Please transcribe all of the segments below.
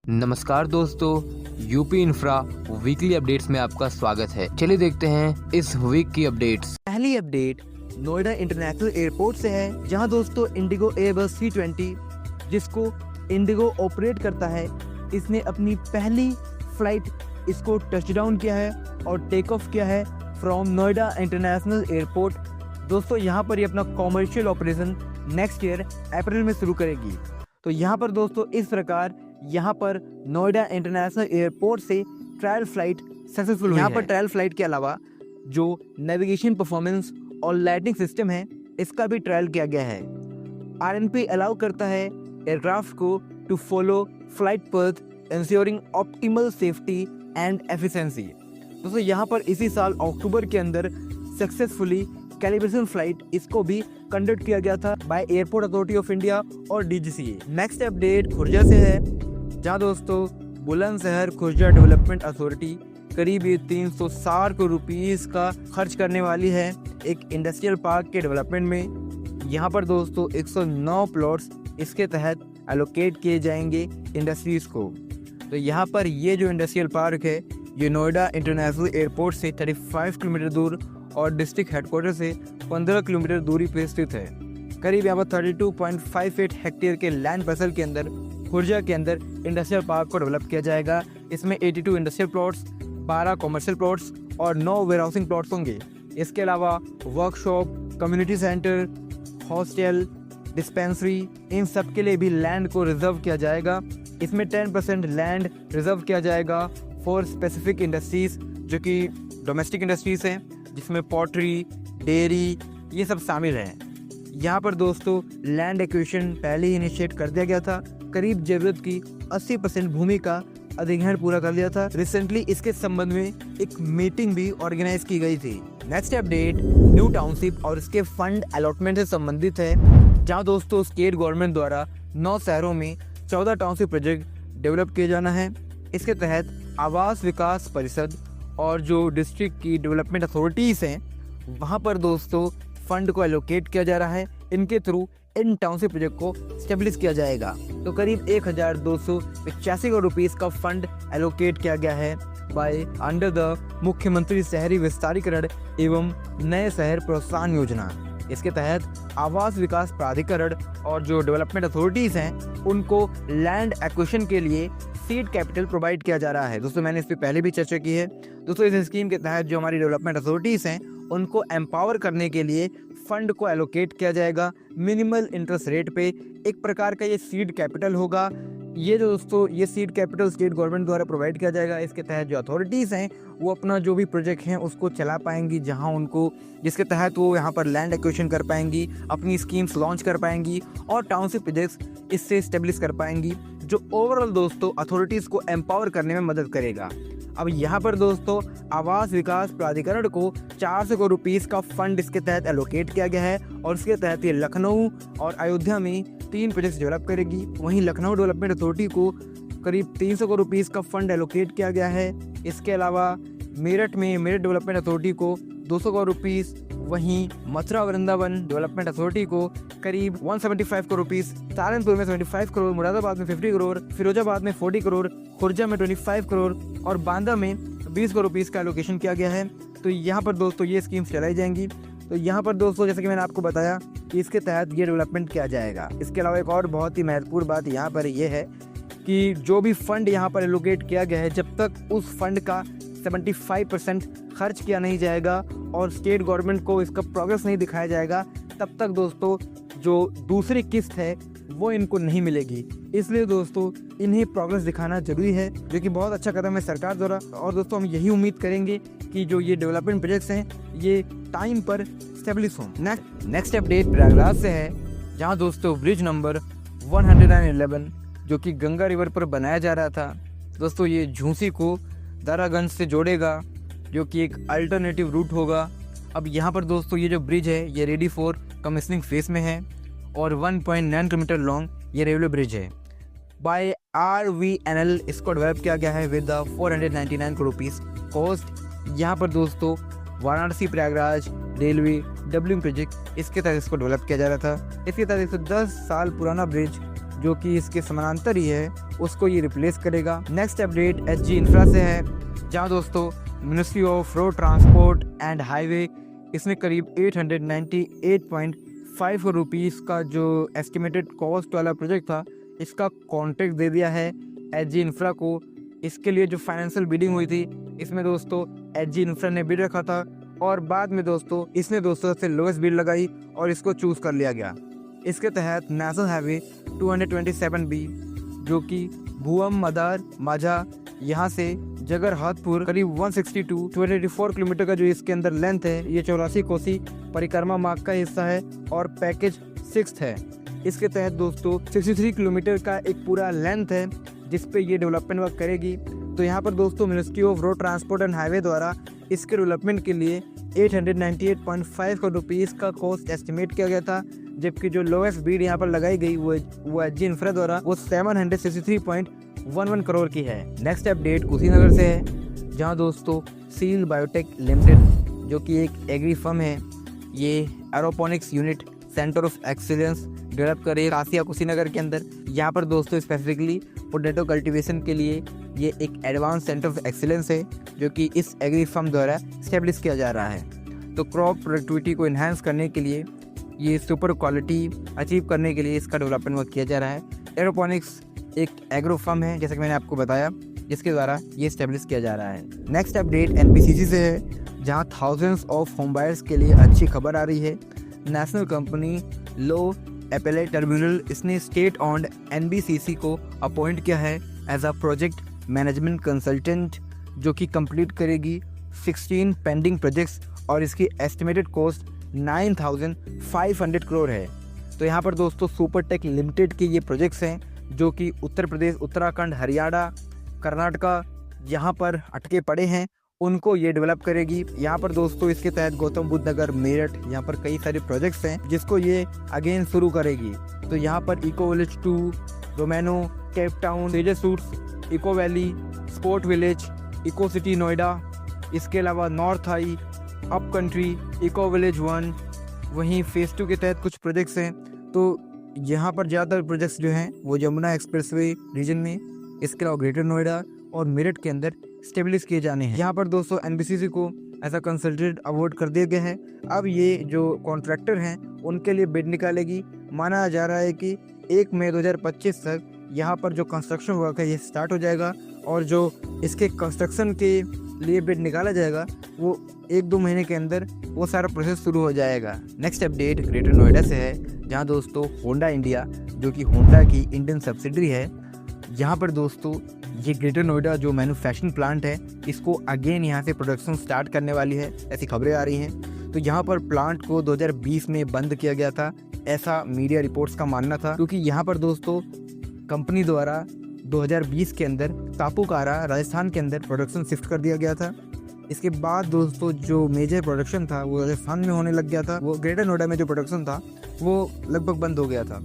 नमस्कार दोस्तों, UP infra weekly updates में आपका स्वागत है। चलिए देखते हैं इस वीक की अपडेट्स। पहली अपडेट नोएडा इंटरनेशनल एयरपोर्ट से है, जहां दोस्तों इंडिगो एयरबस C20 जिसको इंडिगो ऑपरेट करता है, इसने अपनी पहली फ्लाइट इसको टचडाउन किया है और टेक ऑफ किया है फ्रॉम नोएडा इंटरनेशनल एयरपोर्ट। दोस्तों यहाँ पर ये अपना कॉमर्शियल ऑपरेशन नेक्स्ट ईयर अप्रैल में शुरू करेगी। तो यहाँ पर दोस्तों इस प्रकार यहाँ पर नोएडा इंटरनेशनल एयरपोर्ट से ट्रायल फ्लाइट सक्सेसफुल हुई है। यहाँ पर ट्रायल फ्लाइट के अलावा जो नेविगेशन परफॉर्मेंस और लाइटिंग सिस्टम है, इसका भी ट्रायल किया गया है। RNP अलाउ करता है एयरक्राफ्ट को टू फॉलो फ्लाइट पथ ensuring optimal safety and efficiency. दोस्तों यहाँ पर इसी साल अक्टूबर के अंदर सक्सेसफुली कैलिब्रेशन फ्लाइट इसको भी कंडक्ट किया गया था by airport authority of India और DGCA। नेक्स्ट अपडेट खुर्जा से है, जहां दोस्तों बुलंदशहर खुर्जा डेवलपमेंट अथॉरिटी करीब 360 करोड़ रुपीस का खर्च करने वाली है एक इंडस्ट्रियल पार्क के डेवलपमेंट में। यहाँ पर दोस्तों 109 प्लॉट्स इसके तहत एलोकेट किए जाएंगे इंडस्ट्रीज को। तो यहाँ पर ये जो इंडस्ट्रियल पार्क है, ये नोएडा इंटरनेशनल एयरपोर्ट से 35 किलोमीटर दूर और डिस्ट्रिक्ट हेडक्वार्टर से 15 किलोमीटर दूरी पर स्थित है। करीब यहाँ पर 32.58 हेक्टेयर के लैंड पार्सल के अंदर खुर्जा के अंदर इंडस्ट्रियल पार्क को डेवलप किया जाएगा। इसमें 82 इंडस्ट्रियल प्लॉट्स, 12 कॉमर्शियल प्लॉट्स और 9 वेयरहाउसिंग प्लॉट्स होंगे। इसके अलावा workshop, community centre, hostel, dispensary, इन सब के लिए भी लैंड को रिजर्व किया जाएगा। इसमें 10% लैंड रिजर्व किया जाएगा फॉर स्पेसिफिक इंडस्ट्रीज, जो कि डोमेस्टिक इंडस्ट्रीज हैं, जिसमें पॉटरी, डेयरी ये सब शामिल हैं। यहाँ पर दोस्तों लैंड एक्विजिशन पहले ही इनिशिएट कर दिया गया था। करीब जरूरत की 80% भूमि का अधिग्रहण पूरा कर लिया था। रिसेंटली इसके संबंध में एक मीटिंग भी ऑर्गेनाइज की गई थी। नेक्स्ट अपडेट न्यू टाउनशिप और इसके फंड अलॉटमेंट से संबंधित है, जहाँ दोस्तों स्टेट गवर्नमेंट द्वारा 9 शहरों में 14 टाउनशिप प्रोजेक्ट डेवलप किए जाना है। इसके तहत आवास विकास परिषद और जो डिस्ट्रिक्ट की डेवलपमेंट अथॉरिटीज हैं, वहाँ पर दोस्तों फंड को एलोकेट किया जा रहा है। इनके थ्रू इन टाउनशिप प्रोजेक्ट को स्टेब्लिश किया जाएगा। तो करीब 1285 करोड़ रुपीस का फंड एलोकेट किया गया है बाय अंडर द मुख्यमंत्री शहरी विस्तारीकरण एवं नए शहर प्रोत्साहन योजना। इसके तहत आवास विकास प्राधिकरण और जो डेवलपमेंट अथॉरिटीज हैं, उनको लैंड एक्विजिशन के लिए सीड कैपिटल प्रोवाइड किया जा रहा है। दोस्तों मैंने इस पर पहले भी चर्चा की है। दोस्तों इस स्कीम के तहत जो हमारी डेवलपमेंट अथॉरिटीज हैं, उनको एम्पावर करने के लिए फंड को एलोकेट किया जाएगा मिनिमल इंटरेस्ट रेट पे। एक प्रकार का ये सीड कैपिटल होगा। ये जो दोस्तों ये सीड कैपिटल स्टेट गवर्नमेंट द्वारा प्रोवाइड किया जाएगा। इसके तहत जो अथॉरिटीज़ हैं, वो अपना जो भी प्रोजेक्ट हैं उसको चला पाएंगी, जहां उनको जिसके तहत वो यहाँ पर लैंड एक्विजिशन कर पाएंगी, अपनी स्कीम्स लॉन्च कर पाएंगी और टाउनशिप प्रोजेक्ट्स इससे स्टेब्लिश कर पाएंगी, जो ओवरऑल दोस्तों अथॉरिटीज़ को एम्पावर करने में मदद करेगा। अब यहाँ पर दोस्तों आवास विकास प्राधिकरण को 400 करोड़ रुपीस का फंड इसके तहत एलोकेट किया गया है और इसके तहत ये लखनऊ और अयोध्या में 3 प्रोजेक्ट्स डेवलप करेगी। वहीं लखनऊ डेवलपमेंट अथॉरिटी को करीब 300 करोड़ रुपीस का फंड एलोकेट किया गया है। इसके अलावा मेरठ में मेरठ डेवलपमेंट अथॉरिटी को 200 करोड़ रुपीस, वहीं मथुरा वृंदावन डेवलपमेंट अथॉरिटी को करीब 175 करोड़ रुपीस, सहारनपुर में 75 करोड़, मुरादाबाद में 50 करोड़, फिरोजाबाद में 40 करोड़, खुर्जा में 25 करोड़ और बांदा में 20 करोड़ रुपीस का एलोकेशन किया गया है। तो यहाँ पर दोस्तों ये स्कीम्स चलाई जाएंगी। तो यहाँ पर दोस्तों जैसे कि मैंने आपको बताया कि इसके तहत ये डेवलपमेंट किया जाएगा। इसके अलावा एक और बहुत ही महत्वपूर्ण बात यहाँ पर ये है कि जो भी फंड यहाँ पर एलोकेट किया गया है, जब तक उस फंड का 75% खर्च किया नहीं जाएगा और स्टेट गवर्नमेंट को इसका प्रोग्रेस नहीं दिखाया जाएगा, तब तक दोस्तों जो दूसरी किस्त है वो इनको नहीं मिलेगी। इसलिए दोस्तों इन्हें प्रोग्रेस दिखाना जरूरी है, जो कि बहुत अच्छा कदम है सरकार द्वारा। और दोस्तों हम यही उम्मीद करेंगे कि जो ये डेवलपमेंट प्रोजेक्ट्स हैं ये टाइम पर स्टेब्लिश हों। नेक्स्ट अपडेट प्रयागराज से है, जहाँ दोस्तों ब्रिज नंबर 111 जो कि गंगा रिवर पर बनाया जा रहा था, दोस्तों ये झूंसी को दारागंज से जोड़ेगा, जो कि एक अल्टरनेटिव रूट होगा। अब यहाँ पर दोस्तों ये जो ब्रिज है ये रेडी फॉर कमिशनिंग फेस में है और 1.9 किलोमीटर लॉन्ग ये रेलवे ब्रिज है। बाय RVNL इसको डेवलप किया गया है विद 499 करोड़ रुपीस कॉस्ट। यहाँ पर दोस्तों Varanasi Prayagraj railway doubling project इसके तहत इसको डेवलप किया जा रहा था। इसके तहत 110 साल पुराना ब्रिज जो कि इसके समानांतर ही है, उसको ये रिप्लेस करेगा। नेक्स्ट अपडेट एचजी इंफ्रा से है, जहां दोस्तों ministry of road transport and highway इसमें करीब 898.5 करोड़ रुपीज़ का जो एस्टिमेटेड कॉस्ट वाला प्रोजेक्ट था, इसका कॉन्ट्रैक्ट दे दिया है एचजी इंफ्रा को। इसके लिए जो फाइनेंशियल बिडिंग हुई थी, इसमें दोस्तों एचजी इंफ्रा ने बिड रखा था और बाद में दोस्तों इसने दोस्तों सबसे लोएस्ट बिड लगाई और इसको चूज़ कर लिया गया। इसके तहत नेशनल हाईवे 227B, जो कि भुवम मदार माझा यहाँ से जगरहाटपुर करीब 162.24 किलोमीटर का जो इसके अंदर लेंथ है, ये 84 कोसी परिक्रमा मार्ग का हिस्सा है और पैकेज 6 है। इसके तहत दोस्तों 63 किलोमीटर का एक पूरा लेंथ है जिस पे ये डेवलपमेंट वर्क करेगी। तो यहाँ पर दोस्तों ministry of road transport and highway द्वारा इसके डेवलपमेंट के लिए 898.5 करोड़ रुपीज़ का कॉस्ट एस्टिमेट किया गया था, जबकि जो लोएस्ट बीड यहाँ पर लगाई गई वो एचजी इंफ्रा द्वारा वो 763.11 करोड़ की है। नेक्स्ट अपडेट कुशीनगर से है, जहाँ दोस्तों सील बायोटेक लिमिटेड, जो कि एक एग्री फर्म है, ये aeroponics unit centre of excellence develop करे आसिया कुशीनगर के अंदर। यहाँ पर दोस्तों स्पेसिफिकली पोटैटो कल्टीवेशन के लिए ये एक एडवांस सेंटर ऑफ एक्सीलेंस है, जो कि इस एग्री फर्म द्वारा स्टेब्लिश किया जा रहा है। तो क्रॉप प्रोडक्टिविटी को इन्हांस करने के लिए, ये सुपर क्वालिटी अचीव करने के लिए इसका डेवलपमेंट वर्क किया जा रहा है। एरोपोनिक्स एक एग्रो फर्म है, जैसे कि मैंने आपको बताया, जिसके द्वारा ये स्टेब्लिश किया जा रहा है। नेक्स्ट अपडेट एनबीसीसी से है, जहाँ थाउजेंड्स ऑफ होम बायर्स के लिए अच्छी खबर आ रही है। National company law appellate terminal इसने स्टेट ऑन्ड एनबीसीसी को अपॉइंट किया है as a project management consultant, जो कि कंप्लीट करेगी 16 पेंडिंग प्रोजेक्ट्स और इसकी एस्टिमेटेड कॉस्ट 9,500 करोड़ है। तो यहाँ पर दोस्तों सुपरटेक लिमिटेड के ये प्रोजेक्ट्स हैं, जो कि उत्तर प्रदेश, उत्तराखंड, हरियाणा, कर्नाटका यहाँ पर अटके पड़े हैं, उनको ये डेवलप करेगी। यहाँ पर दोस्तों इसके तहत गौतम बुद्ध नगर, मेरठ, यहाँ पर कई सारे प्रोजेक्ट्स हैं जिसको ये अगेन शुरू करेगी। तो यहाँ पर eco village 2, Romano, Cape Town, Tejas suites, eco valley, sport village, eco city Noida, इसके अलावा north eye, up country, eco village 1, वहीं फेज़ 2 के तहत कुछ प्रोजेक्ट्स हैं। तो यहाँ पर ज़्यादातर प्रोजेक्ट्स जो हैं वो यमुना एक्सप्रेसवे रीजन में, इसके अलावा ग्रेटर नोएडा और मेरठ के अंदर स्टेब्लिश किए जाने हैं। यहाँ पर दोस्तों एनबीसीसी को ऐसा कंसल्टेंट अवार्ड कर दिया गया है। अब ये जो कॉन्ट्रैक्टर हैं उनके लिए बिड निकालेगी। माना जा रहा है कि 1 मई 2025 तक यहाँ पर जो कंस्ट्रक्शन वर्क है ये स्टार्ट हो जाएगा और जो इसके कंस्ट्रक्शन के लिए बिड निकाला जाएगा वो 1-2 महीने के अंदर वो सारा प्रोसेस शुरू हो जाएगा। नेक्स्ट अपडेट ग्रेटर नोएडा से है, जहाँ दोस्तों होंडा इंडिया, जो कि होंडा की इंडियन सब्सिडरी है, यहाँ पर दोस्तों ये ग्रेटर नोएडा जो मैन्युफैक्चरिंग प्लांट है, इसको अगेन यहाँ से प्रोडक्शन स्टार्ट करने वाली है, ऐसी खबरें आ रही हैं। तो यहाँ पर प्लांट को 2020 में बंद किया गया था, ऐसा मीडिया रिपोर्ट्स का मानना था, क्योंकि यहाँ पर दोस्तों कंपनी द्वारा 2020 के अंदर कापूकारा राजस्थान के अंदर प्रोडक्शन शिफ्ट कर दिया गया था। इसके बाद दोस्तों जो मेजर प्रोडक्शन था वो राजस्थान में होने लग गया था, वो ग्रेटर नोएडा में जो प्रोडक्शन था वो लगभग बंद हो गया था।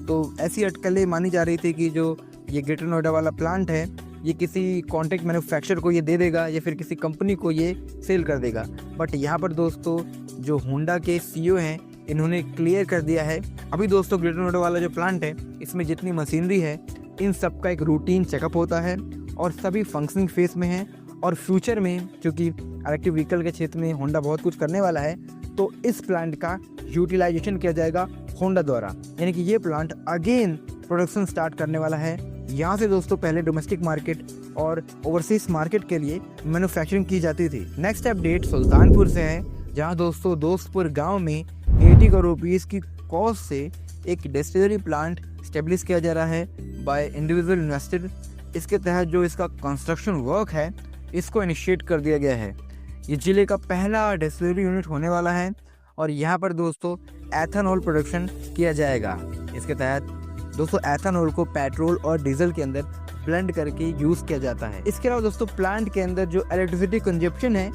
तो ऐसी अटकलें मानी जा रही थी कि जो ये ग्रेटर नोएडा वाला प्लांट है ये किसी कॉन्ट्रैक्ट मैन्युफैक्चरर को ये दे देगा या फिर किसी कंपनी को ये सेल कर देगा। बट यहाँ पर दोस्तों जो होंडा के सीईओ हैं इन्होंने क्लियर कर दिया है, अभी दोस्तों ग्रेटर नोएडा वाला जो प्लांट है इसमें जितनी मशीनरी है इन सब का एक रूटीन चेकअप होता है और सभी फंक्शनिंग फेस में है। और फ्यूचर में क्योंकि इलेक्ट्रिक व्हीकल के क्षेत्र में होंडा बहुत कुछ करने वाला है, तो इस प्लांट का यूटिलाइजेशन किया जाएगा होंडा द्वारा, यानी कि ये प्लांट अगेन प्रोडक्शन स्टार्ट करने वाला है। यहाँ से दोस्तों पहले डोमेस्टिक मार्केट और ओवरसीज मार्केट के लिए मैन्युफैक्चरिंग की जाती थी। नेक्स्ट अपडेट सुल्तानपुर से है, जहाँ दोस्तों दोस्तपुर गांव में 80 करोड़ रुपीस की कॉस्ट से एक डिस्टिलरी प्लांट स्टेब्लिश किया जा रहा है बाय इंडिविजुअल इन्वेस्टर। इसके तहत जो इसका कंस्ट्रक्शन वर्क है इसको इनिशिएट कर दिया गया है। ये जिले का पहला डिस्टिलरी यूनिट होने वाला है और यहाँ पर दोस्तों एथेनॉल प्रोडक्शन किया जाएगा। इसके तहत दोस्तों एथेनॉल को पेट्रोल और डीजल के अंदर ब्लेंड करके यूज़ किया जाता है। इसके अलावा दोस्तों प्लांट के अंदर जो इलेक्ट्रिसिटी कंजप्शन है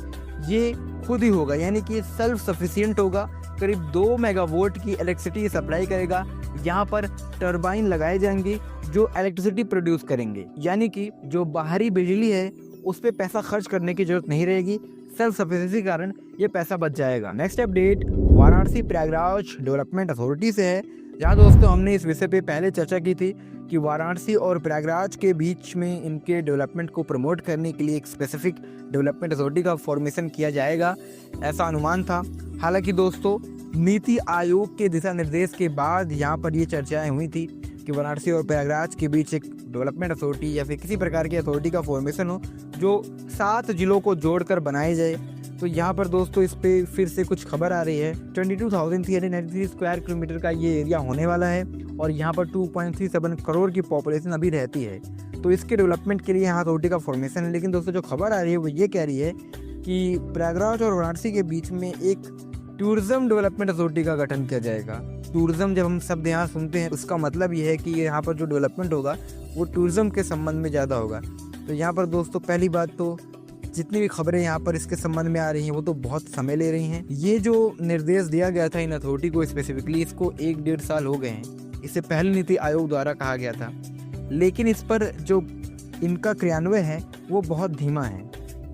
ये खुद ही होगा, यानी कि सेल्फ सफिशिएंट होगा। करीब 2 मेगावाट की इलेक्ट्रिसिटी सप्लाई करेगा। यहाँ पर टरबाइन लगाए जाएंगे जो इलेक्ट्रिसिटी प्रोड्यूस करेंगे, यानी कि जो बाहरी बिजली है उस पर पैसा खर्च करने की जरूरत नहीं रहेगी। सेल्फ सफिशिएंसी के कारण ये पैसा बच जाएगा। Next update Varanasi Prayagraj development authority से है, जहाँ दोस्तों हमने इस विषय पे पहले चर्चा की थी कि वाराणसी और प्रयागराज के बीच में इनके डेवलपमेंट को प्रमोट करने के लिए एक स्पेसिफिक डेवलपमेंट अथॉरिटी का फॉर्मेशन किया जाएगा, ऐसा अनुमान था। हालांकि दोस्तों नीति आयोग के दिशा निर्देश के बाद यहाँ पर ये चर्चाएं हुई थी कि वाराणसी और प्रयागराज के बीच एक डेवलपमेंट अथॉरिटी या फिर किसी प्रकार की अथॉरिटी का फॉर्मेशन हो जो 7 जिलों को जोड़कर बनाए जाए। तो यहाँ पर दोस्तों इस पे फिर से कुछ खबर आ रही है। 22,393 स्क्वायर किलोमीटर का ये एरिया होने वाला है और यहाँ पर 2.37 करोड़ की पॉपुलेशन अभी रहती है। तो इसके डेवलपमेंट के लिए यहाँ अथॉरिटी का फॉर्मेशन है। लेकिन दोस्तों जो खबर आ रही है वो ये कह रही है कि प्रयागराज और वाराणसी के बीच में एक टूरिज्म डेवलपमेंट अथॉरिटी का गठन किया जाएगा। टूरिज्म जब हम शब्द यहाँ सुनते हैं उसका मतलब ये है कि यहाँ पर जो डेवलपमेंट होगा वो टूरिज्म के संबंध में ज़्यादा होगा। तो यहाँ पर दोस्तों पहली बात तो जितनी भी खबरें यहाँ पर इसके संबंध में आ रही हैं वो तो बहुत समय ले रही हैं। ये जो निर्देश दिया गया था इन अथॉरिटी को स्पेसिफिकली, इसको 1-1.5 साल हो गए हैं। इससे पहले नीति आयोग द्वारा कहा गया था, लेकिन इस पर जो इनका क्रियान्वयन है वो बहुत धीमा है।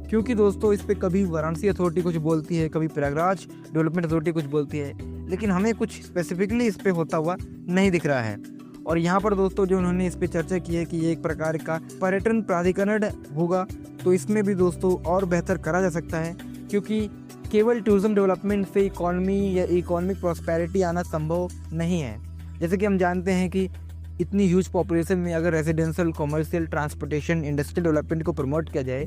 क्योंकि दोस्तों इस पर कभी वाराणसी अथॉरिटी कुछ बोलती है, कभी प्रयागराज डेवलपमेंट अथॉरिटी कुछ बोलती है, लेकिन हमें कुछ स्पेसिफिकली इस पर होता हुआ नहीं दिख रहा है। और यहाँ पर दोस्तों जो उन्होंने इस पर चर्चा की है कि ये एक प्रकार का पर्यटन प्राधिकरण होगा, तो इसमें भी दोस्तों और बेहतर करा जा सकता है। क्योंकि केवल टूरिज्म डेवलपमेंट से इकॉनमी या इकोनॉमिक प्रॉस्पेरिटी आना संभव नहीं है। जैसे कि हम जानते हैं कि इतनी ह्यूज पॉपुलेशन में अगर residential, commercial, transportation, industrial development को प्रमोट किया जाए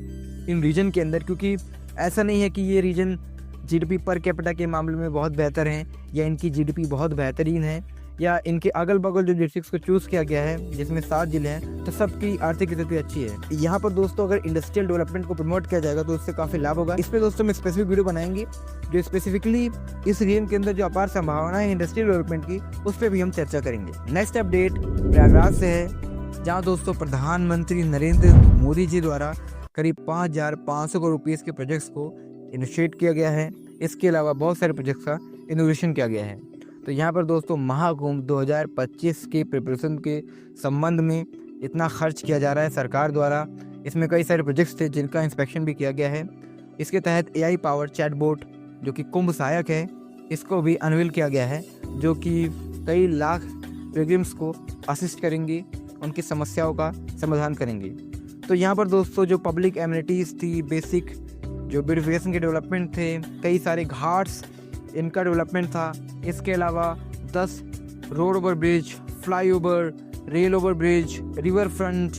इन रीजन के अंदर, क्योंकि ऐसा नहीं है कि ये रीजन जीडीपी पर कैपिटा के मामले में बहुत बेहतर हैं या इनकी जीडीपी बहुत बेहतरीन है या इनके अगल बगल जो डिस्ट्रिक्ट्स को चूज़ किया गया है जिसमें 7 जिले हैं तो सबकी आर्थिक स्थिति अच्छी है। यहाँ पर दोस्तों अगर इंडस्ट्रियल डेवलपमेंट को प्रमोट किया जाएगा तो उससे काफ़ी लाभ होगा। इस पर दोस्तों हम स्पेसिफिक वीडियो बनाएंगे जो स्पेसिफिकली इस रीजन के अंदर जो अपार संभावनाएं इंडस्ट्रियल डेवलपमेंट की उस पर भी हम चर्चा करेंगे। नेक्स्ट अपडेट प्रयागराज से है, जहाँ दोस्तों प्रधानमंत्री नरेंद्र मोदी जी द्वारा करीब 5,500 करोड़ रुपीज़ के प्रोजेक्ट्स को इनिशिएट किया गया है। इसके अलावा बहुत सारे प्रोजेक्ट्स का इनोवेशन किया गया है। तो यहाँ पर दोस्तों महाकुंभ 2025 के प्रिपरेशन के संबंध में इतना खर्च किया जा रहा है सरकार द्वारा। इसमें कई सारे प्रोजेक्ट्स थे जिनका इंस्पेक्शन भी किया गया है। इसके तहत AI पावर चैटबोट जो कि कुंभ सहायक है, इसको भी अनवील किया गया है, जो कि कई लाख पिलग्रिम्स को असिस्ट करेंगी, उनकी समस्याओं का समाधान करेंगी। तो यहाँ पर दोस्तों जो पब्लिक एमिनिटीज़ थी, बेसिक जो ब्यूटिफिकेशन के डेवलपमेंट थे, कई सारे घाट्स इनका डेवलपमेंट था। इसके अलावा 10 road over bridge, flyover, rail over bridge, river front,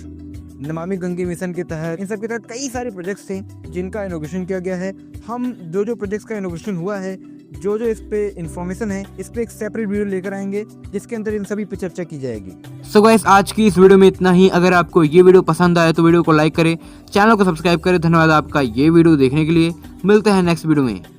Namami Gange mission के तहत, इन सब के तहत कई सारे प्रोजेक्ट्स थे जिनका इनोवेशन किया गया है। हम जो प्रोजेक्ट्स का इनोवेशन हुआ है, जो इस पे इन्फॉर्मेशन है, इस पे एक सेपरेट वीडियो लेकर आएंगे जिसके अंदर इन सभी पे चर्चा की जाएगी। सो गाइस आज की इस वीडियो में इतना ही। अगर आपको ये वीडियो पसंद आए तो वीडियो को लाइक करें, चैनल को सब्सक्राइब करें। धन्यवाद आपका ये वीडियो देखने के लिए। मिलते हैं नेक्स्ट वीडियो में।